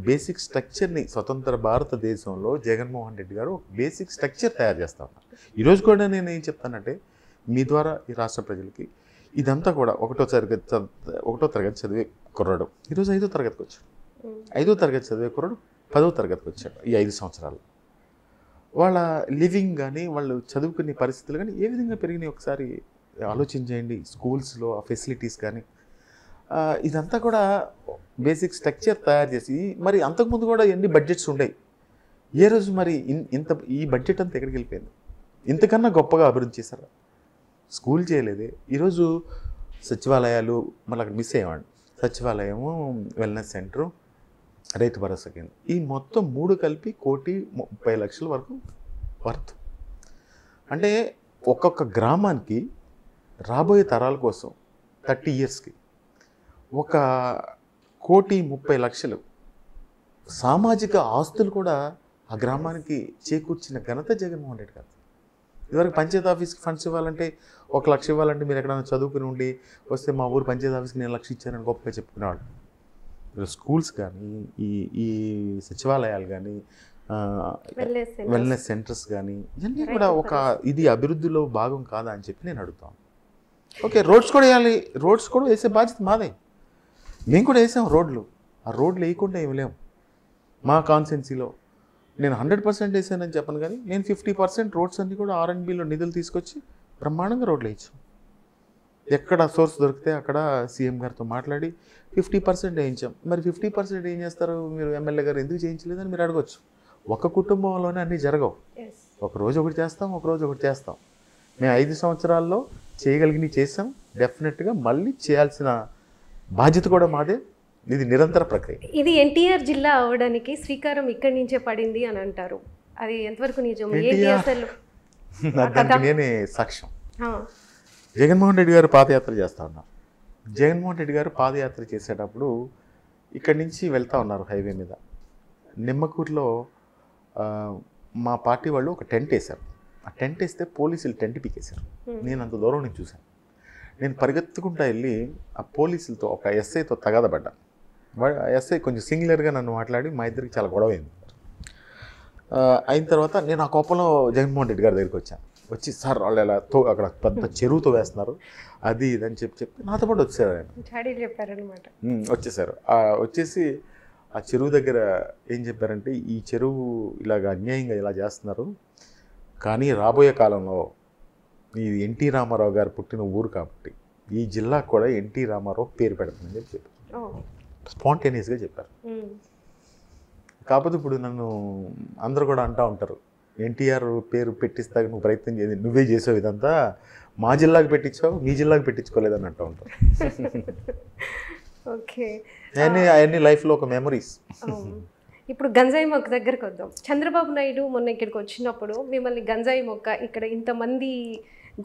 బేసిక్ స్ట్రక్చర్ని స్వతంత్ర భారతదేశంలో జగన్మోహన్ రెడ్డి గారు ఒక బేసిక్ స్ట్రక్చర్ తయారు చేస్తా ఉన్నారు. ఈరోజు కూడా నేను ఏం చెప్తానంటే మీ ద్వారా ఈ రాష్ట్ర ప్రజలకి ఇదంతా కూడా 1వ తరగతి చదివే కుర్రాడు ఈరోజు 5వ తరగతికి వచ్చాడు, 5వ తరగతి చదివే కుర్రాడు 10వ తరగతికి వచ్చాడు. ఈ 5 సంవత్సరాలు వాళ్ళ లివింగ్ కానీ వాళ్ళు చదువుకునే పరిస్థితులు కానీ ఏ విధంగా పెరిగినాయి ఒకసారి ఆలోచించేయండి. స్కూల్స్లో ఆ ఫెసిలిటీస్ కానీ ఇదంతా కూడా బేసిక్ స్ట్రక్చర్ తయారు చేసి, మరి అంతకుముందు కూడా ఎన్ని బడ్జెట్స్ ఉండేవి, ఏ రోజు మరి ఈ బడ్జెట్ అంతా ఎక్కడికి వెళ్ళిపోయింది? ఇంతకన్నా గొప్పగా అభివృద్ధి చేశారు, స్కూల్ చేయలేదే. ఈరోజు సచివాలయాలు మళ్ళీ అక్కడ miss అయ్యేవాడిని. సచివాలయము, wellness centre, Rythu Bharosa కేంద్రం. ఈ మొత్తం 3 కలిపి 1,30,00,000 వరకు వర్త్. అంటే ఒక్కొక్క గ్రామానికి రాబోయే తరాల కోసం 30 ఇయర్స్కి 1,30,00,000 సామాజిక ఆస్తులు కూడా ఆ గ్రామానికి చేకూర్చిన ఘనత జగన్మోహన్ రెడ్డి గారు. ఇదివరకు పంచాయతీ ఆఫీస్కి ఫండ్స్ ఇవ్వాలంటే 1,00,000 ఇవ్వాలంటే మీరు ఎక్కడైనా చదువుకుని ఉండి వస్తే మా ఊరు పంచాయతీ ఆఫీస్కి నేను 1,00,000 ఇచ్చానని గొప్పగా చెప్పుకునేవాళ్ళు. స్కూల్స్ కానీ ఈ సచివాలయాలు కానీ వెల్నెస్ సెంటర్స్ కానీ ఇవన్నీ కూడా ఇది అభివృద్ధిలో భాగం కాదా అని చెప్పి నేను అడుగుతాను. ఓకే, రోడ్స్ కూడా వేయాలి, రోడ్స్ కూడా వేసే బాధ్యత మాదే. మేము కూడా వేసాం రోడ్లు. ఆ రోడ్లు వేయకుండా ఏమి లేము. మా కాన్స్టెన్సీలో నేను 100% వేసానని చెప్పను, కానీ నేను 50% రోడ్స్ అన్నీ కూడా R&Bలో నిధులు తీసుకొచ్చి బ్రహ్మాండంగా రోడ్లు వేయించాం. ఎక్కడ సోర్స్ దొరికితే అక్కడ సీఎం గారితో మాట్లాడి 50% వేయించాం. మరి 50% ఏం చేస్తారు మీరు, ఎమ్మెల్యే గారు ఎందుకు చేయించలేదని మీరు అడగచ్చు. ఒక కుటుంబంలోనే అన్నీ జరగవు. ఒకరోజు ఒకటి చేస్తాం, ఒకరోజు ఒకటి చేస్తాం. మేము 5 సంవత్సరాల్లో చేయగలిగినవి చేసాం. డెఫినెట్గా మళ్ళీ చేయాల్సిన బాధ్యత కూడా మాదే. ఇది నిరంతర ప్రక్రియ. ఇది ఎన్టీఆర్ జిల్లా అవడానికి శ్రీకారం ఇక్కడి నుంచే పడింది అని అంటారు. అది ఎంతవరకు నిజం? దానికి నేనే సాక్ష్యం. జగన్మోహన్ రెడ్డి గారు పాదయాత్ర చేస్తూ ఉన్నారు. జగన్మోహన్ రెడ్డి గారు పాదయాత్ర చేసేటప్పుడు ఇక్కడి నుంచి వెళ్తూ ఉన్నారు హైవే మీద. నిమ్మకూరులో మా పార్టీ వాళ్ళు ఒక టెంట్ వేశారు. ఆ టెంట్ వేస్తే పోలీసులు టెంట్ పీకేశారు. నేను అంత దూరం నుంచి చూశాను. నేను పరిగెత్తుకుంటా వెళ్ళి ఆ పోలీసులతో ఒక ఎస్ఐతో తగాదపడ్డాను. ఎస్ఐ కొంచెం సింగులర్గా నన్ను మాట్లాడి మా ఇద్దరికి చాలా గొడవ అయింది. అయిన తర్వాత నేను ఆ కోపంలో జగన్మోహన్ రెడ్డి గారి దగ్గరికి వచ్చాను. వచ్చి సార్ వాళ్ళు ఎలా అక్కడ పెద్ద చెరువుతో వేస్తున్నారు అది ఇదని చెప్పి నాతో పాటు వచ్చారు. ఆయన చెప్పారనమాట. వచ్చేసారు. వచ్చేసి ఆ చెరువు దగ్గర ఏం చెప్పారంటే, ఈ చెరువు ఇలాగ అన్యాయంగా ఇలా చేస్తున్నారు, కానీ రాబోయే కాలంలో ఇది ఎన్టీ రామారావు గారు పుట్టిన ఊరు కాబట్టి ఈ జిల్లాకు కూడా ఎన్టీ రామారావు పేరు పెడుతుందని చెప్పారు. స్పాంటేనియస్గా చెప్పారు. కాకపోతే ఇప్పుడు నన్ను అందరూ కూడా అంటూ ఉంటారు, ఎన్టీఆర్ పేరు పెట్టిస్తాక నువ్వు ప్రయత్నం చేసి నువ్వే చేసావు, ఇదంతా మా జిల్లాకు పెట్టించావు, మీ జిల్లాకు పెట్టించుకోలేదని అంటూ ఉంటారు. ఓకే, అవన్నీ లైఫ్లో ఒక మెమరీస్. ఇప్పుడు గంజాయి మొక్క దగ్గరకు వద్దాం. చంద్రబాబు నాయుడు మొన్న ఇక్కడికి వచ్చినప్పుడు మిమ్మల్ని గంజాయి మొక్క, ఇక్కడ ఇంతమంది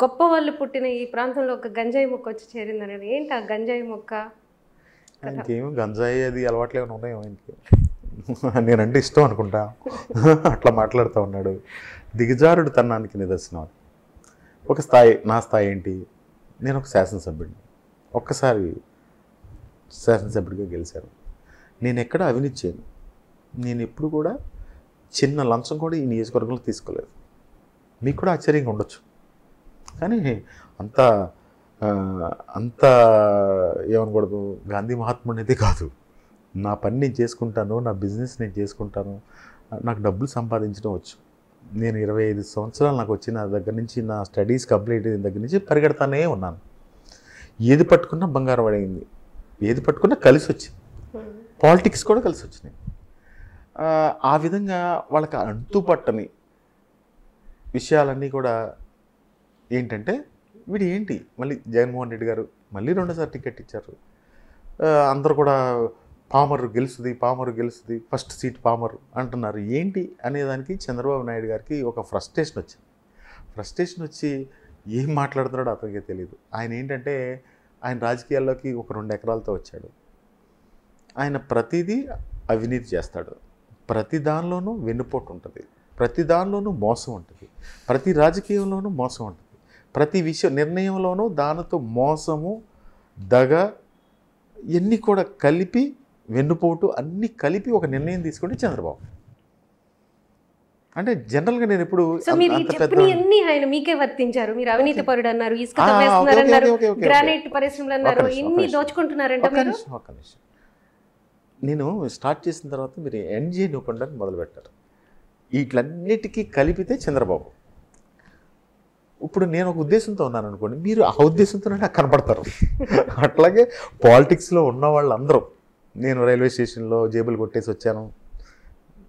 గొప్ప వాళ్ళు పుట్టిన ఈ ప్రాంతంలో ఒక గంజాయి మొక్క వచ్చి చేరిందని, ఏంటి ఆ గంజాయి మొక్క? ఇంకేం గంజాయి అది అలవాట్లు ఏమైనా ఉన్నాయో ఆయనకి? నేనంటే ఇష్టం అనుకుంటా, అట్లా మాట్లాడుతూ ఉన్నాడు. దిగజారుడు తన్నానికి నిదర్శనం. ఒక స్థాయి, నా స్థాయి ఏంటి, నేను ఒక శాసనసభ్యుడిని, ఒక్కసారి శాసనసభ్యుడిగా గెలిచాను. నేను ఎక్కడ అవినీతి చేయను. నేను ఎప్పుడు కూడా చిన్న లంచం కూడా ఈ నియోజకవర్గంలో తీసుకోలేదు. మీకు కూడా ఆశ్చర్యంగా ఉండొచ్చు, కానీ అంత ఏమనకూడదు, గాంధీ మహాత్ముడు అయితే కాదు. నా పని నేను చేసుకుంటాను, నా బిజినెస్ నేను చేసుకుంటాను, నాకు డబ్బులు సంపాదించడం వచ్చు. నేను 25 సంవత్సరాలు నాకు వచ్చిన దగ్గర నుంచి, నా స్టడీస్ కంప్లీట్ అయిన దగ్గర నుంచి పరిగెడతానే ఉన్నాను. ఏది పట్టుకున్నా బంగారం పడింది, ఏది పట్టుకున్నా కలిసి వచ్చింది. పాలిటిక్స్ కూడా కలిసి వచ్చినాయి. ఆ విధంగా వాళ్ళకి అంతుపట్టని విషయాలన్నీ కూడా ఏంటంటే, వీడు ఏంటి మళ్ళీ జగన్మోహన్ రెడ్డి గారు మళ్ళీ 2సారి టికెట్ ఇచ్చారు. అందరూ కూడా పామరు గెలుస్తుంది, ఫస్ట్ సీట్ పామరు అంటున్నారు. ఏంటి అనేదానికి చంద్రబాబు నాయుడు గారికి ఒక ఫ్రస్ట్రేషన్ వచ్చింది. ఫ్రస్ట్రేషన్ వచ్చి ఏం మాట్లాడుతున్నాడో అతనికే తెలియదు. ఆయన ఏంటంటే, ఆయన రాజకీయాల్లోకి ఒక 2 ఎకరాలతో వచ్చాడు. ఆయన ప్రతిదీ అవినీతి చేస్తాడు, ప్రతి దానిలోనూ వెన్నుపోటు ఉంటుంది, ప్రతి దానిలోనూ మోసం ఉంటుంది, ప్రతి రాజకీయంలోనూ మోసం ఉంటుంది, ప్రతి నిర్ణయంలోనూ దానితో మోసము, దగ ఇవన్నీ కూడా కలిపి, వెన్నుపోటు అన్నీ కలిపి ఒక నిర్ణయం తీసుకుంటే చంద్రబాబు. అంటే జనరల్గా నేను ఎప్పుడు ఆయన మీకే వర్తించారు. మీరు అవినీతి పరుడు అన్నారు, ఇసుక తవ్వేస్తున్నారు, గ్రానైట్ పరిశ్రమలు అన్నారు, ఇన్ని దోచుకుంటున్నారంట. ఒక్క నిమిషం, నేను స్టార్ట్ చేసిన తర్వాత మీరు ఎన్జీ ఇవ్వకుండా మొదలుపెట్టారు. వీటిలన్నిటికీ కలిపితే చంద్రబాబు. ఇప్పుడు నేను ఒక ఉద్దేశంతో ఉన్నాను అనుకోండి, మీరు ఆ ఉద్దేశంతోనే నాకు కనపడతారు. అట్లాగే పాలిటిక్స్లో ఉన్న వాళ్ళందరూ, నేను రైల్వే స్టేషన్లో జేబులు కొట్టేసి వచ్చాను,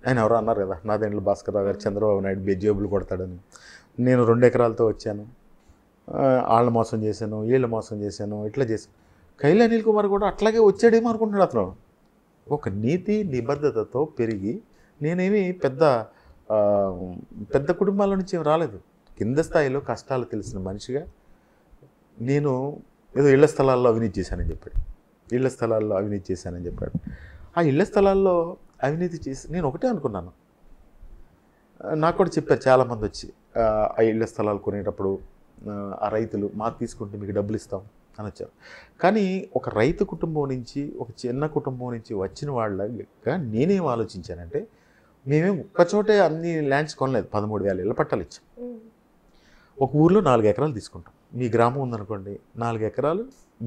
ఆయన ఎవరో అన్నారు కదా, నాదెండ్ల భాస్కర్ రావు గారు చంద్రబాబు నాయుడు జేబులు కొడతాడని. నేను 2 ఎకరాలతో వచ్చాను, వాళ్ళని మోసం చేశాను, వీళ్ళు మోసం చేశాను, ఇట్లా చేశాను. కైలే అనిల్ కుమార్ కూడా అట్లాగే వచ్చాడేమో అనుకుంటున్నాడు అతను. ఒక నీతి నిబద్ధతతో పెరిగి, నేనేమి పెద్ద కుటుంబాల నుంచి ఏం రాలేదు. కింద స్థాయిలో కష్టాలు తెలిసిన మనిషిగా నేను ఏదో ఇళ్ల స్థలాల్లో అవినీతి చేశానని చెప్పాడు. ఇళ్ల స్థలాల్లో అవినీతి చేశానని చెప్పాడు. ఆ ఇళ్ల స్థలాల్లో అవినీతి చేసి నేను ఒకటే అనుకున్నాను. నాకు కూడా చెప్పారు చాలామంది వచ్చి, ఆ ఇళ్ల స్థలాలు కొనేటప్పుడు ఆ రైతులు మాకు తీసుకుంటే మీకు డబ్బులు ఇస్తాం అని వచ్చారు. కానీ ఒక రైతు కుటుంబం నుంచి, ఒక చిన్న కుటుంబం నుంచి వచ్చిన వాళ్ళగా నేనేం ఆలోచించానంటే, మేమేం ఒక్కచోటే అన్ని ల్యాండ్స్ కొనలేదు. 13,000 ఇళ్ల పట్టాలు ఇచ్చాం. ఒక ఊర్లో 4 ఎకరాలు తీసుకుంటాం. మీ గ్రామం ఉందనుకోండి, 4 ఎకరాలు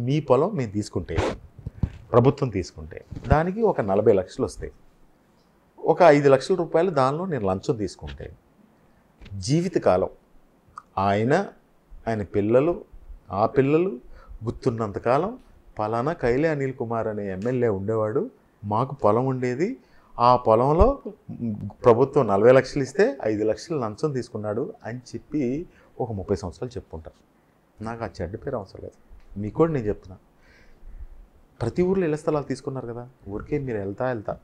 మీ పొలం మేము తీసుకుంటే, ప్రభుత్వం తీసుకుంటే దానికి ఒక 40 లక్షలు వస్తాయి. ఒక 5 లక్షల రూపాయలు దానిలో నేను లంచం తీసుకుంటే, జీవితకాలం ఆయన పిల్లలు, ఆ పిల్లలు గుర్తున్నంతకాలం పలానా కైలే అనిల్ కుమార్ అనే ఎమ్మెల్యే ఉండేవాడు, మాకు పొలం ఉండేది, ఆ పొలంలో ప్రభుత్వం 40 లక్షలు ఇస్తే 5 లక్షలు లంచం తీసుకున్నాడు అని చెప్పి ఒక 30 సంవత్సరాలు చెప్పుకుంటారు. నాకు ఆ చెడ్డ పేరు అవసరం లేదు. మీకు కూడా నేను చెప్తున్నా, ప్రతి ఊర్లో ఇళ్ల స్థలాలు తీసుకున్నారు కదా, ఊరికే మీరు వెళ్తా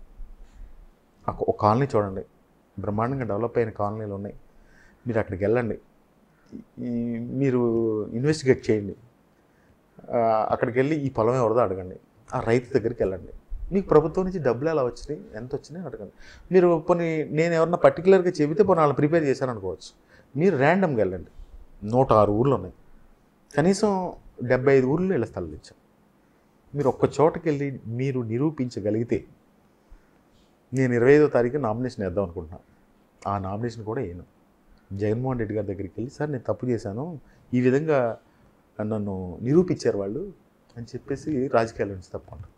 ఒక కాలనీ చూడండి, బ్రహ్మాండంగా డెవలప్ అయిన కాలనీలు ఉన్నాయి. మీరు అక్కడికి వెళ్ళండి, మీరు ఇన్వెస్టిగేట్ చేయండి. అక్కడికి వెళ్ళి ఈ పొలం ఎవరిదో అడగండి, ఆ రైతు దగ్గరికి వెళ్ళండి. మీకు ప్రభుత్వం నుంచి డబ్బులు ఎలా వచ్చినాయి, ఎంత వచ్చినాయి అడగండి. మీరు కొన్ని నేను ఎవరన్నా పర్టికులర్గా చెబితే పోనీ వాళ్ళు ప్రిపేర్ చేశాను అనుకోవచ్చు. మీరు ర్యాండమ్గా వెళ్ళండి, 106 ఊర్లు ఉన్నాయి, కనీసం 75 ఊర్లో ఇళ్ల స్థలాలు ఇచ్చాం. మీరు ఒక్క చోటకి వెళ్ళి మీరు నిరూపించగలిగితే, నేను 25వ తారీఖు నామినేషన్ వేద్దాం అనుకుంటున్నాను. ఆ నామినేషన్ కూడా వేయను. జగన్మోహన్ రెడ్డి గారి దగ్గరికి వెళ్ళి, సార్ నేను తప్పు చేశాను, ఈ విధంగా నన్ను నిరూపించారు వాళ్ళు అని చెప్పేసి రాజకీయాల నుంచి తప్పుకుంటాను.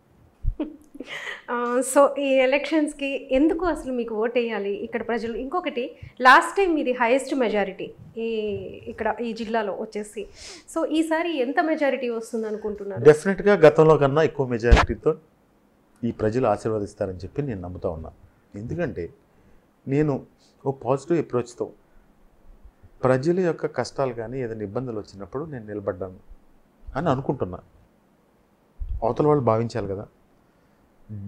సో ఈ ఎలక్షన్స్కి ఎందుకు అసలు మీకు ఓట్ వేయాలి ఇక్కడ ప్రజలు? ఇంకొకటి, లాస్ట్ టైం మీది హైయెస్ట్ మెజారిటీ ఈ జిల్లాలో వచ్చేసి, సో ఈసారి ఎంత మెజారిటీ వస్తుంది అనుకుంటున్నారు? డెఫినెట్గా గతంలో కన్నా ఎక్కువ మెజారిటీతో ఈ ప్రజలు ఆశీర్వదిస్తారని చెప్పి నేను నమ్ముతా ఉన్నాను. ఎందుకంటే నేను ఓ పాజిటివ్ అప్రోచ్తో ప్రజల యొక్క కష్టాలు కానీ ఏదైనా ఇబ్బందులు వచ్చినప్పుడు నేను నిలబడ్డాను అని అనుకుంటున్నాను. అవతల వాళ్ళు భావించాలి కదా.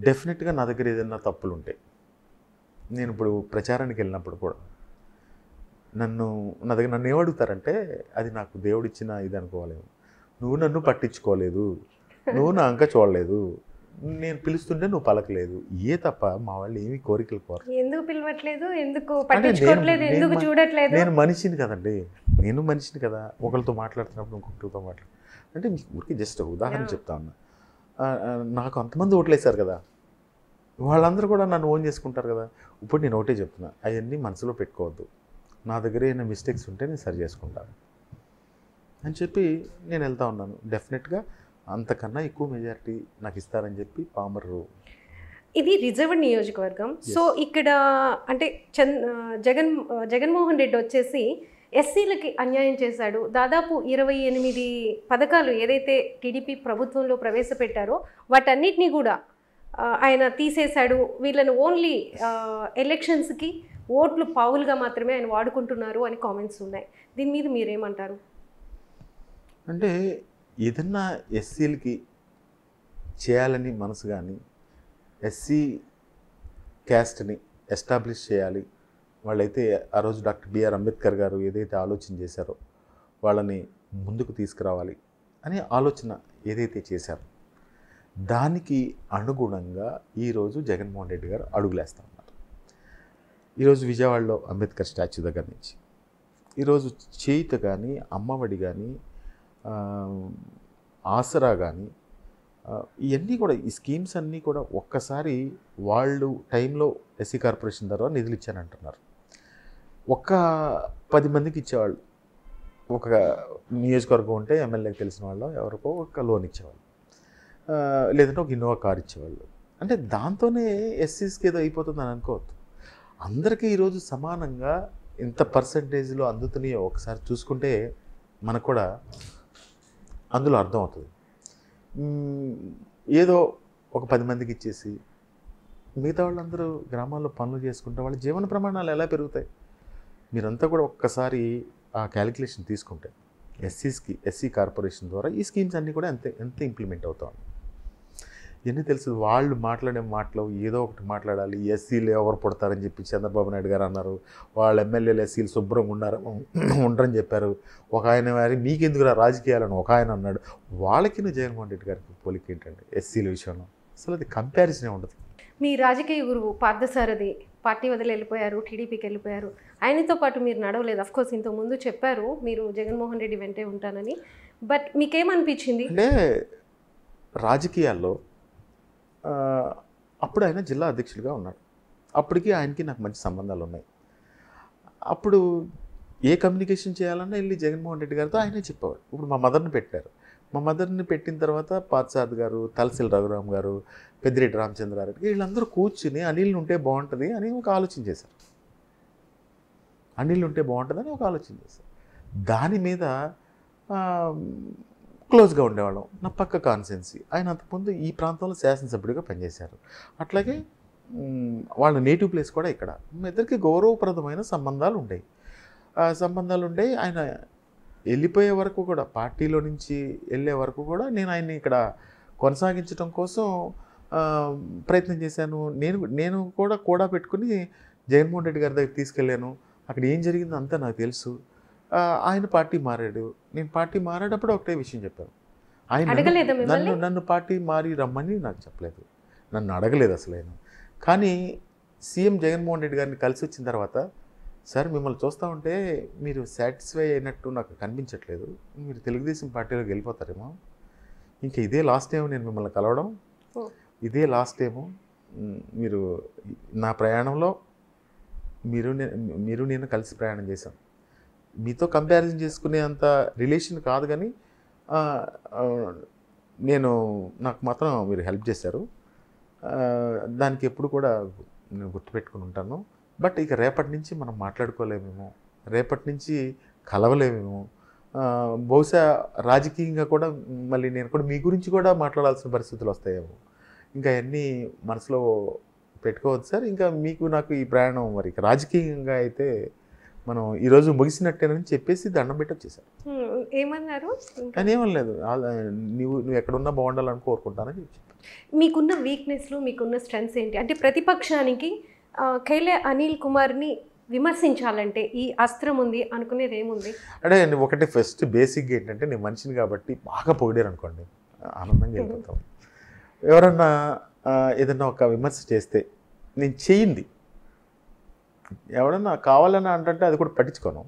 డెఫినెట్గా నా దగ్గర ఏదైనా తప్పులు ఉంటాయి. నేను ఇప్పుడు ప్రచారానికి వెళ్ళినప్పుడు కూడా నా దగ్గర నన్ను ఏమడుగుతారంటే, అది నాకు దేవుడిచ్చిన ఇది అనుకోవాలేమో, నువ్వు నన్ను పట్టించుకోలేదు, నువ్వు నా అంక చూడలేదు, నేను పిలుస్తుంటే నువ్వు పలకలేదు, ఏ తప్ప మా వాళ్ళు ఏమి కోరికలు కోరు. ఎందుకు పిలవట్లేదు, ఎందుకు పట్టించుకోవట్లేదు, ఎందుకు చూడట్లేదు? నేను మనిషిని కదండి, నేను మనిషిని కదా. ఒకరితో మాట్లాడుతున్నప్పుడు ఇంకొకరితో అంటే మీకు ఊరికి జస్ట్ ఉదాహరణ చెప్తా ఉన్నా. నాకు అంతమంది ఓట్లేశారు కదా, వాళ్ళందరూ కూడా నన్ను ఓన్ చేసుకుంటారు కదా. ఇప్పుడు నేను ఒకటే చెప్తున్నా, అవన్నీ మనసులో పెట్టుకోవద్దు, నా దగ్గర ఏమైనా మిస్టేక్స్ ఉంటే నేను సరి చేసుకుంటాను అని చెప్పి నేను వెళ్తా ఉన్నాను. డెఫినెట్గా అంతకన్నా ఎక్కువ మెజారిటీ నాకు ఇస్తారని చెప్పి పామర్రు. ఇది రిజర్వ్డ్ నియోజకవర్గం. సో ఇక్కడ అంటే జగన్మోహన్ రెడ్డి వచ్చేసి ఎస్సీలకి అన్యాయం చేశాడు. దాదాపు 28 పథకాలు ఏదైతే టీడీపీ ప్రభుత్వంలో ప్రవేశపెట్టారో వాటన్నిటినీ కూడా ఆయన తీసేశాడు. వీళ్ళని ఓన్లీ ఎలక్షన్స్కి ఓట్లు పావులుగా మాత్రమే ఆయన వాడుకుంటున్నారు అని కామెంట్స్ ఉన్నాయి. దీని మీద మీరేమంటారు? అంటే ఏదన్నా ఎస్సీలకి చేయాలని మనసు కానీ, ఎస్సీ క్యాస్ట్ని ఎస్టాబ్లిష్ చేయాలి, వాళ్ళైతే ఆ రోజు డాక్టర్ బిఆర్ అంబేద్కర్ గారు ఏదైతే ఆలోచన చేశారో వాళ్ళని ముందుకు తీసుకురావాలి అనే ఆలోచన ఏదైతే చేశారో దానికి అనుగుణంగా ఈరోజు జగన్మోహన్ రెడ్డి గారు అడుగులేస్తూ ఉన్నారు. ఈరోజు విజయవాడలో అంబేద్కర్ స్టాచ్యూ దగ్గర నుంచి ఈరోజు చేయుత కానీ, అమ్మఒడి కానీ, ఆసరా కానీ, ఇవన్నీ కూడా ఈ స్కీమ్స్ అన్నీ కూడా ఒక్కసారి వాళ్ళు టైంలో ఎస్సీ కార్పొరేషన్ ద్వారా నిధులు ఇచ్చానంటున్నారు. 10 మందికి ఇచ్చేవాళ్ళు, ఒక నియోజకవర్గం ఉంటే ఎమ్మెల్యేకి తెలిసిన వాళ్ళు ఎవరికో ఒక లోన్ ఇచ్చేవాళ్ళు, లేదంటే ఒక ఇన్నోవా కార్ ఇచ్చేవాళ్ళు. అంటే దాంతోనే ఎస్సీస్కి ఏదో అయిపోతుందని అనుకోవద్దు. అందరికీ ఈరోజు సమానంగా ఎంత పర్సంటేజ్లో అందుతున్నాయో ఒకసారి చూసుకుంటే మనకు కూడా అందులో అర్థమవుతుంది. ఏదో ఒక 10 మందికి ఇచ్చేసి మిగతా వాళ్ళందరూ గ్రామాల్లో పనులు చేసుకుంటే వాళ్ళ జీవన ప్రమాణాలు ఎలా పెరుగుతాయి? మీరంతా కూడా ఒక్కసారి ఆ క్యాలిక్యులేషన్ తీసుకుంటే ఎస్సీ కార్పొరేషన్ ద్వారా ఈ స్కీమ్స్ అన్నీ కూడా ఎంత ఇంప్లిమెంట్ అవుతాం. ఇవన్నీ తెలుసు. వాళ్ళు మాట్లాడే మాటలు ఏదో ఒకటి మాట్లాడాలి. ఎస్సీలు ఎవరు పుడతారని చెప్పి చంద్రబాబు నాయుడు గారు అన్నారు. వాళ్ళ ఎమ్మెల్యేలు ఎస్సీలు శుభ్రంగా ఉండరని చెప్పారు. ఒక ఆయన వారి మీకెందుకు రాజకీయాలని ఒక ఆయన అన్నాడు. వాళ్ళకి జగన్మోహన్ రెడ్డి గారికి పోలిక ఏంటండి ఎస్సీల విషయంలో? అసలు అది కంపారిజనే ఉండదు. మీ రాజకీయ గురువు పార్థసారథి పార్టీ వదిలి వెళ్ళిపోయారు, టీడీపీకి వెళ్ళిపోయారు. ఆయనతో పాటు మీరు నడవలేదు. అఫ్కోర్స్ ఇంతకుముందు చెప్పారు మీరు జగన్మోహన్ రెడ్డి వెంటే ఉంటానని. బట్ మీకేమనిపించింది? అంటే రాజకీయాల్లో అప్పుడు ఆయన జిల్లా అధ్యక్షుడిగా ఉన్నాడు. అప్పటికి ఆయనకి నాకు మంచి సంబంధాలు ఉన్నాయి. అప్పుడు ఏ కమ్యూనికేషన్ చేయాలన్నా వెళ్ళి జగన్మోహన్ రెడ్డి గారితో ఆయనే చెప్పేవాడు. ఇప్పుడు మా మదర్ని పెట్టారు. మా మదర్ని పెట్టిన తర్వాత పార్థసారథి గారు, తలసిల రఘురామ్ గారు, పెద్దిరెడ్డి రామచంద్రారెడ్డి వీళ్ళందరూ కూర్చుని అనిల్ ఉంటే బాగుంటుంది అని ఒక ఆలోచన చేశారు. అనిల్ ఉంటే బాగుంటుందని ఒక ఆలోచన చేశారు. దాని మీద క్లోజ్గా ఉండేవాళ్ళం. నా పక్క కాన్స్టిట్యున్సీ. ఆయన అంతకుముందు ఈ ప్రాంతంలో శాసనసభ్యుడిగా పనిచేశారు. అట్లాగే వాళ్ళ నేటివ్ ప్లేస్ కూడా ఇక్కడ. మా ఇద్దరికి గౌరవప్రదమైన సంబంధాలు ఉండేవి. ఆయన వెళ్ళిపోయే వరకు కూడా, పార్టీలో నుంచి వెళ్ళే వరకు కూడా నేను ఆయన్ని ఇక్కడ కొనసాగించడం కోసం ప్రయత్నం చేశాను. నేను కూడా పెట్టుకుని జగన్మోహన్ రెడ్డి గారి దగ్గర తీసుకెళ్ళాను. అక్కడ ఏం జరిగిందో అంతా నాకు తెలుసు. ఆయన పార్టీ మారాడు. నేను పార్టీ మారేటప్పుడు ఒకటే విషయం చెప్పాను. ఆయన నన్ను పార్టీ మారి రమ్మని నాకు చెప్పలేదు, నన్ను అడగలేదు అసలు ఆయన. కానీ సీఎం జగన్మోహన్ రెడ్డి గారిని కలిసి వచ్చిన తర్వాత, సార్ మిమ్మల్ని చూస్తూ ఉంటే మీరు సాటిస్ఫై అయినట్టు నాకు కనిపించట్లేదు, మీరు తెలుగుదేశం పార్టీలోకి వెళ్ళిపోతారేమో, ఇంకా ఇదే లాస్ట్ టైం నేను మిమ్మల్ని కలవడం, ఇదే లాస్ట్ టైము మీరు నా ప్రయాణంలో మీరు నేను కలిసి ప్రయాణం చేశాం. మీతో కంపారిజన్ చేసుకునే అంత రిలేషన్ కాదు, కానీ నాకు మాత్రం మీరు హెల్ప్ చేశారు. దానికి ఎప్పుడు కూడా నేను గుర్తుపెట్టుకుని ఉంటాను. బట్ ఇక రేపటి నుంచి మనం మాట్లాడుకోలేమేమో, రేపటి నుంచి కలవలేమేమో, బహుశా రాజకీయంగా కూడా మళ్ళీ నేను కూడా మీ గురించి కూడా మాట్లాడాల్సిన పరిస్థితులు వస్తాయేమో. ఇంకా అవన్నీ మనసులో పెట్టుకోవద్దు సార్. ఇంకా మీకు నాకు ఈ ప్రయాణం మరి రాజకీయంగా అయితే మనం ఈరోజు ముగిసినట్టేనని చెప్పేసి దండం పెట్టి వచ్చేసారు. ఏమన్నారు? అని ఏమనలేదు, నువ్వు ఎక్కడున్నా బాగుండాలని కోరుకుంటానని చెప్పి. మీకున్న వీక్నెస్లు, మీకున్న స్ట్రెంగ్స్ ఏంటి? అంటే ప్రతిపక్షానికి కైలే అనిల్ కుమార్ని విమర్శించాలంటే ఈ అస్త్రం ఉంది అనుకునేది ఏముంది? అంటే ఒకటి ఫస్ట్ బేసిక్గా ఏంటంటే, నేను మనిషిని కాబట్టి బాగా పొగిడారు అనుకోండి, ఆనందంగా వెళ్ళిపోతాం. ఎవరన్నా ఏదన్నా ఒక విమర్శ చేస్తే నేను చేయింది ఎవడన్నా కావాలని అంటే అది కూడా పట్టించుకోను.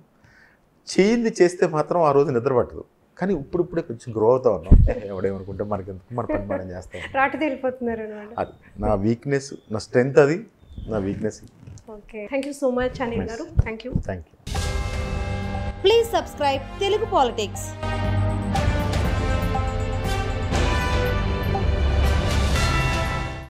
చేయింది చేస్తే మాత్రం ఆ రోజు నిద్ర పట్టదు. కానీ ఇప్పుడే కొంచెం గ్రో అవుతా ఉన్నాం. ఎవడేమనుకుంటే మనకెందుకు, మన పని మనం చేస్తాం. రాటు తెలిపోతున్నారు. అది నా వీక్నెస్, నా స్ట్రెంగ్త్, అది నా weakness. Okay, thank you so much Anil garu. Thank you. Thank you. Please subscribe Telugu politics.